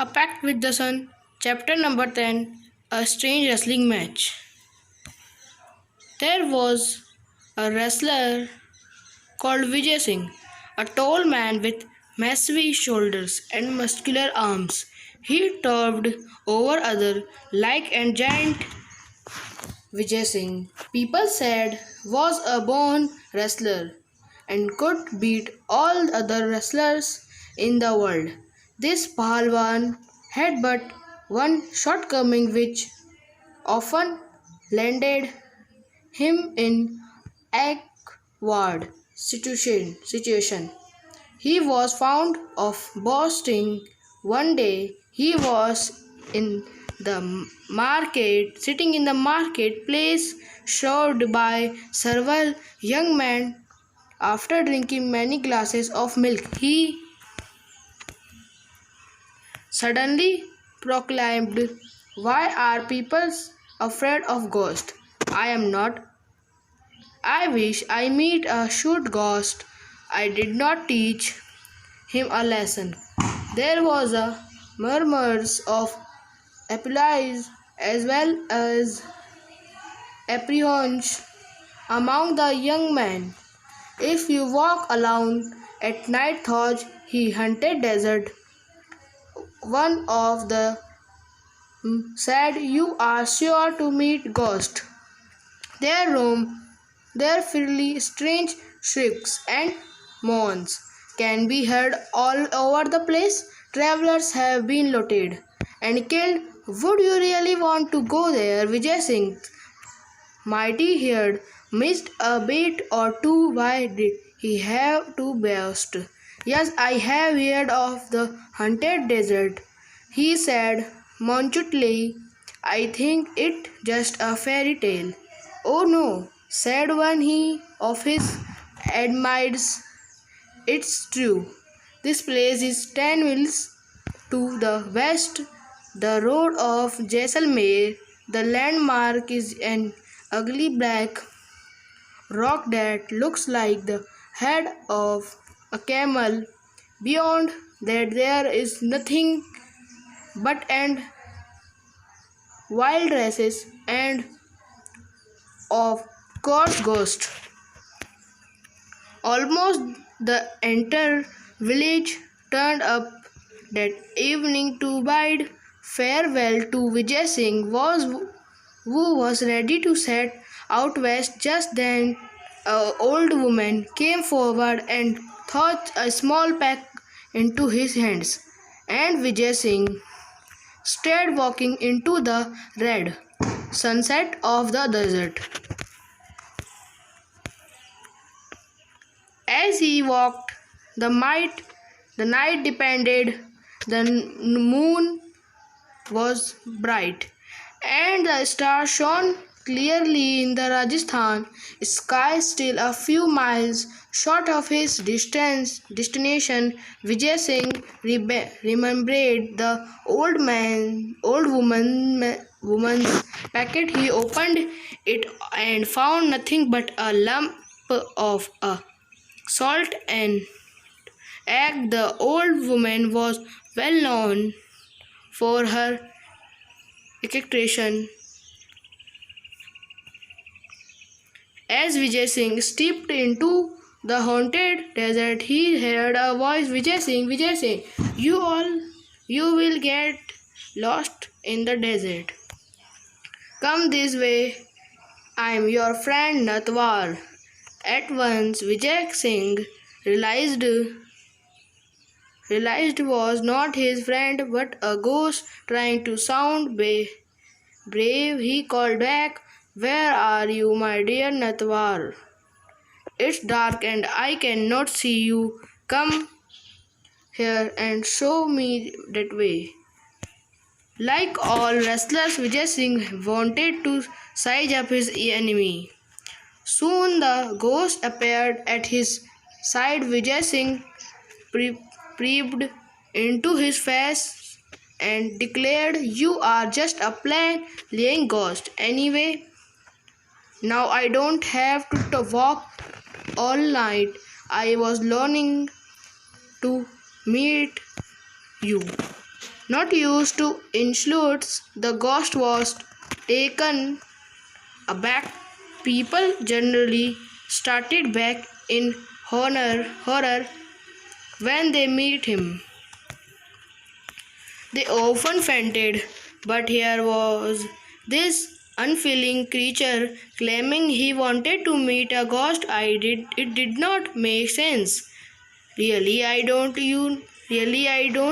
A Pact with the Sun, Chapter number 10, A Strange Wrestling Match. There was a wrestler called Vijay Singh, a tall man with massive shoulders and muscular arms. He towered over others like a giant. Vijay Singh, people said, was a born wrestler and could beat all other wrestlers in the world. This Pahalwan had but one shortcoming which often landed him in awkward situation. He was found of boasting. One day he was in the market, sitting in the marketplace, surrounded by several young men. After drinking many glasses of milk, he suddenly proclaimed, "Why are people afraid of ghosts? I am not. I wish I meet a shoot ghost." I did not teach him a lesson. There was a murmurs of applause as well as apprehension among the young men. If you walk alone at night, thought he hunted desert. One of the said, "You are sure to meet ghosts. Their room, their fairly strange shrieks and moans can be heard all over the place. Travelers have been looted and killed. Would you really want to go there?" Vijay Singh, mighty head, missed a beat or two. Why did he have to boast? "Yes, I have heard of the haunted desert," he said mournfully. "I think it just a fairy tale." "Oh no," said one of his admirers. "It's true. This place is 10 miles to the west, the road of Jaisalmer. The landmark is an ugly black rock that looks like the head of a camel. Beyond that there is nothing but and wild races and of course ghosts. Almost the entire village turned up that evening to bid farewell to Vijay Singh, who was ready to set out west. Just then, an old woman came forward and thrust a small pack into his hands, and Vijay Singh started walking into the red sunset of the desert. As he walked, the night depended, the moon was bright, and the stars shone clearly in the Rajasthan sky. Still a few miles short of his destination, Vijay Singh remembered the woman's packet. He opened it and found nothing but a lump of salt and egg. The old woman was well known for her execution. As Vijay Singh stepped into the haunted desert, he heard a voice, "Vijay Singh, Vijay Singh, you will get lost in the desert. Come this way. I am your friend Natwar." At once Vijay Singh realized was not his friend but a ghost trying to sound brave. He called back, "Where are you, my dear Natwar? It's dark and I cannot see you. Come here and show me that way." Like all wrestlers, Vijay Singh wanted to size up his enemy. Soon the ghost appeared at his side. Vijay Singh peeped into his face and declared, "You are just a plain lying ghost. Anyway, now I don't have to walk all night. I was longing to meet you." Not used to insults, the ghost was taken aback. People generally started back in horror when they meet him. They often fainted, but here was this unfeeling creature claiming he wanted to meet a ghost. It did not make sense. Really I don't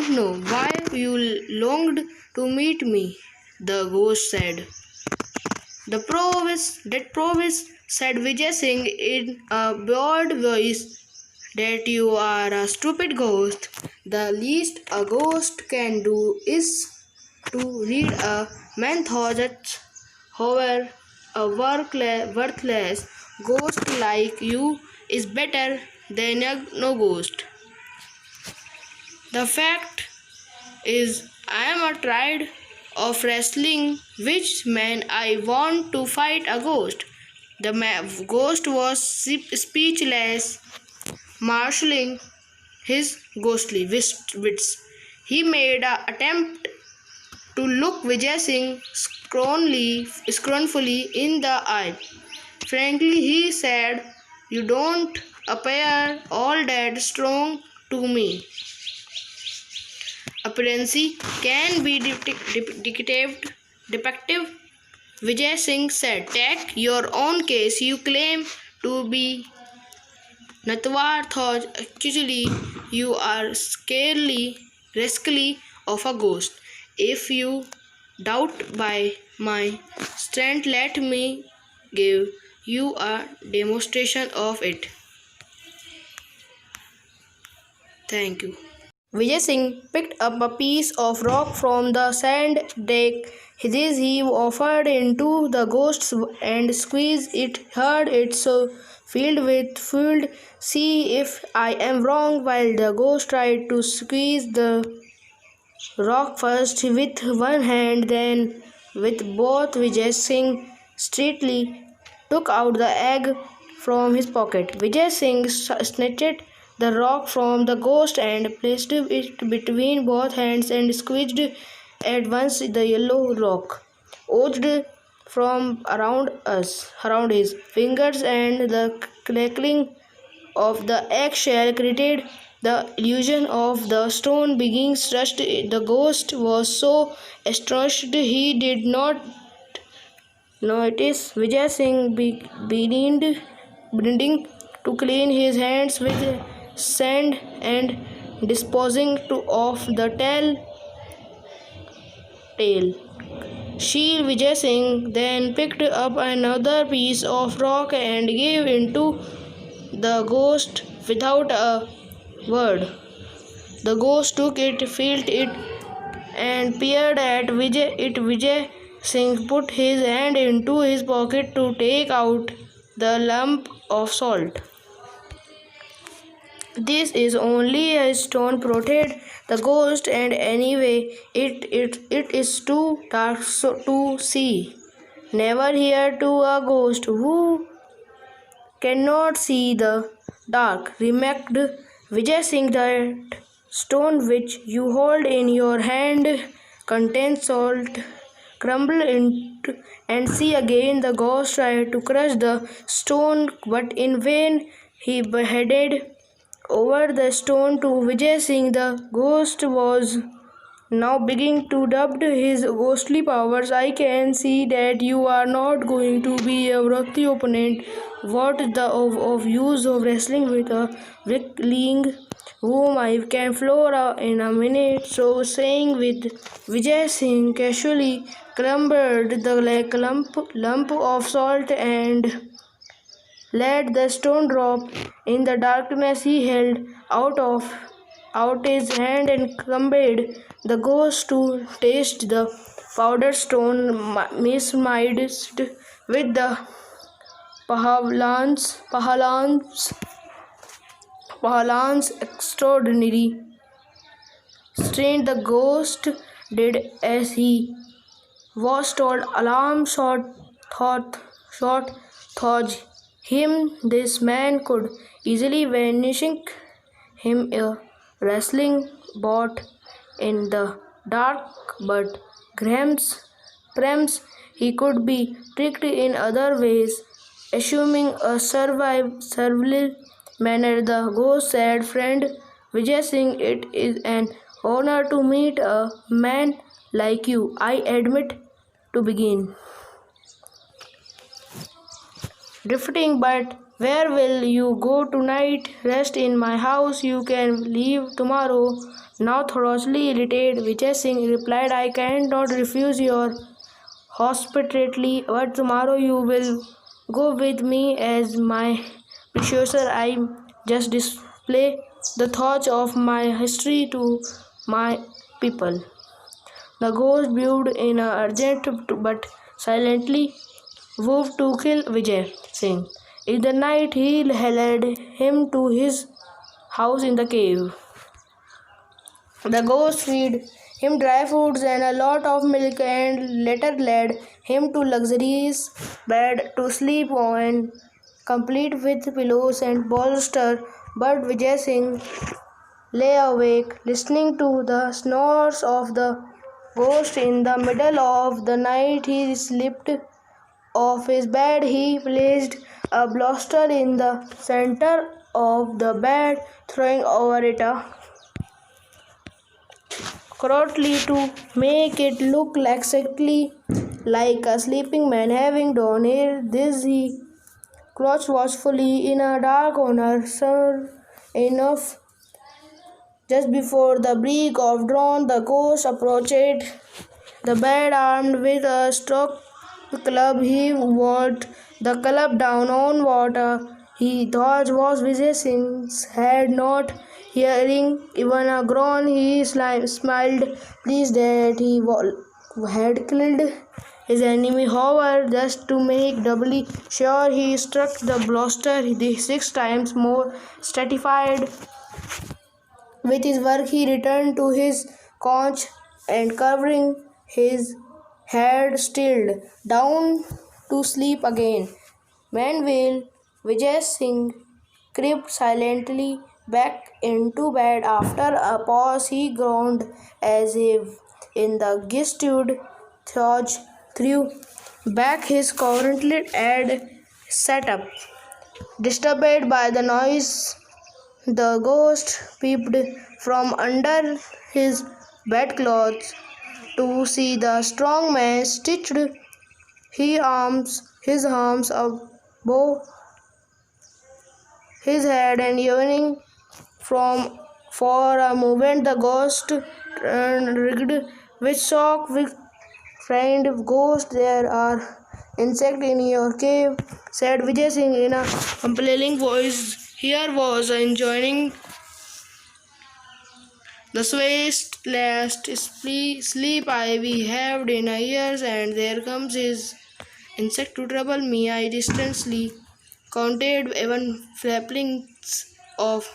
know why you longed to meet me, the ghost said. That promise, said Vijay Singh in a broad voice, that you are a stupid ghost. The least a ghost can do is to read a man thoughts. However, a worthless ghost like you is better than a no ghost. The fact is, I am tired of wrestling which man I want to fight a ghost. The ghost was speechless, marshalling his ghostly wits. He made an attempt to look Vijay Singh scornfully in the eye. Frankly, he said, you don't appear all that strong to me. Appearance can be defective, Vijay Singh said. Take your own case. You claim to be Natwar thought actually you are rascally of a ghost. If you doubt by my strength, let me give you a demonstration of it. Thank you. Vijay Singh picked up a piece of rock from the sand deck. This he offered into the ghost and squeezed it. Heard it so filled with fluid. See if I am wrong. While the ghost tried to squeeze the rock first with one hand, then with both, Vijay Singh straightly took out the egg from his pocket. Vijay Singh snatched the rock from the ghost and placed it between both hands and squeezed at once. The yellow rock oozed from around his fingers, and the crackling of the eggshell created the illusion of the stone being crushed. The ghost was so astonished he did not notice Vijay Singh beginning to clean his hands with sand and disposing of the tail. Vijay Singh then picked up another piece of rock and gave it to the ghost without a word. The ghost took it, felt it, and peered at Vijay Singh put his hand into his pocket to take out the lump of salt. This is only a stone, protested the ghost, and anyway, it is too dark to see. Never hear to a ghost who cannot see the dark, remarked Vijay Singh. That stone which you hold in your hand contains salt. Crumble into and see again. The ghost tried to crush the stone, but in vain. He headed over the stone to Vijay Singh. The ghost was now beginning to doubt his ghostly powers. I can see that you are not going to be a worthy opponent. What is the of use of wrestling with a weakling whom I can floor in a minute? So saying, with Vijay Singh casually crumbled the lump of salt and let the stone drop. In the darkness he held out his hand and compelled the ghost to taste the powdered stone mixed with the Pahalans extraordinary strain. The ghost did as he was told. Alarm thought him. This man could easily vanishing him a wrestling bot in the dark but perhaps he could be tricked in other ways. Assuming a servile manner, the ghost said, "Friend Vijay Singh, it is an honor to meet a man like you. I admit to begin drifting, but where will you go tonight? Rest in my house. You can leave tomorrow." Now thoroughly irritated, Vijay Singh replied, "I cannot refuse your hospitality, but tomorrow you will go with me as my precursor. I just display the thoughts of my history to my people." The ghost bowed in a urgent but silently vowed to kill Vijay Singh. In the night, he led him to his house in the cave. The ghost fed him dry foods and a lot of milk and later led him to luxurious bed to sleep on, complete with pillows and bolster. But Vijay Singh lay awake, listening to the snores of the ghost. In the middle of the night, he slipped off his bed. He placed a bolster in the center of the bed, throwing over it a crotchety to make it look exactly like a sleeping man having done it. This he crouched watchfully in a dark corner, sure enough. Just before the break of dawn, the ghost approached the bed armed with a strong club. He brought the club down on what he thought was Vijay Singh's head. Not hearing even a groan, he smiled, pleased that he had killed his enemy. However, just to make doubly sure, he struck the blaster 6 times more. Satisfied with his work, he returned to his couch and covering his head, stilled down to sleep again. Meanwhile, Vijay Singh crept silently back into bed. After a pause, he groaned as if in the gusted thought threw back his currently had sat up. Disturbed by the noise, the ghost peeped from under his bedclothes to see the strong man stretched his arms above his head and yawning from for a moment. The ghost turned rigged with shock. With friend ghost, there are insects in your cave, said Vijay Singh in a complaining voice. Here was enjoying the sweetest last sleep I have in years, and there comes his insect to trouble me. I distantly counted even flappings of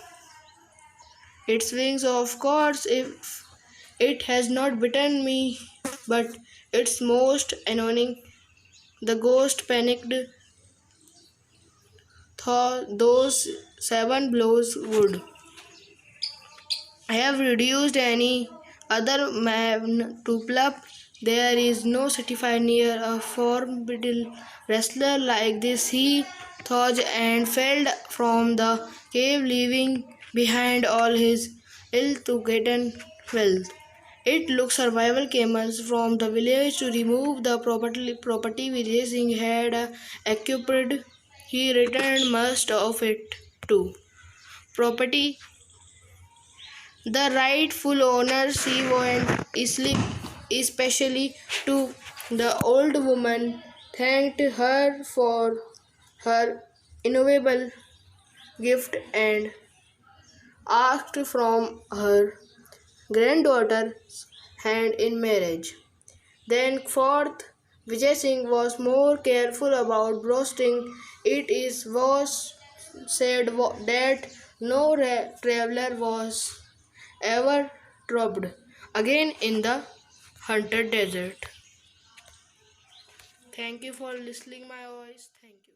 its wings. Of course, if it has not bitten me, but it's most annoying. The ghost panicked, thought those 7 blows would have reduced any other man to pulp. There is no certified near a formidable wrestler like this, he thought, and fled from the cave, leaving behind all his ill-gotten wealth. It took survival camels from the village to remove the property Vijay Singh had occupied. He returned most of it to property the rightful owner. She went sleep, especially to the old woman, thanked her for her invaluable gift and asked from her granddaughter's hand in marriage. Then forth, Vijay Singh was more careful about roasting. It was said that no traveler was ever dropped again in the haunted desert. Thank you for listening my voice. Thank you.